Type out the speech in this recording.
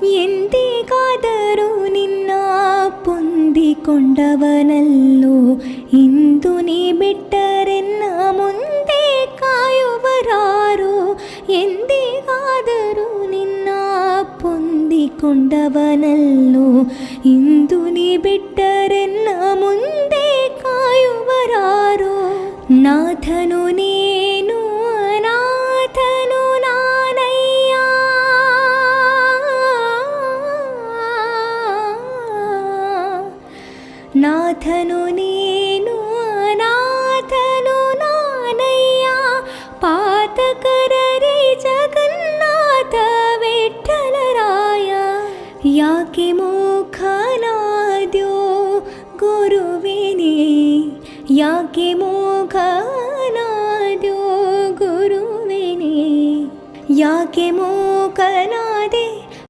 ಎಂದಿಗಾದರೂ ನಿನ್ನ ಪೊಂದಿಕೊಂಡವನಲ್ಲೋ, ಇಂದು ನೀ ಬಿಟ್ಟರೆನ್ನ ಮುಂದೆ ಕಾಯುವರಾರೋ. ಎಂದಿಗಾದರೂ ನಿನ್ನ ಪೊಂದಿಕೊಂಡವನಲ್ಲೋ, ಇಂದು ನೀ ಬಿಟ್ಟರೆನ್ನ ಮುಂದೆ ಕಾಯುವರಾರೋ. ನಾಥನು ನೀನು ಅನಾಥನು ನಾನಯ್ಯ, ನಾಥನು ನೀನು ಅನಾಥನು ನಾನಯ್ಯ. ಪಾತಕರರೆ ಜಗನ್ನಾಥ ವಿಠ್ಠಲರಾಯ, ಯಾಕೆ ಮೂಖನಾದ್ಯೋ ಗುರುವಿನೇ, ಯಾಕೆ ಮೂಖನಾದ್ಯೋ ಗುರುವಿನೇ, ಯಾಕೆ ಮೂಖನಾ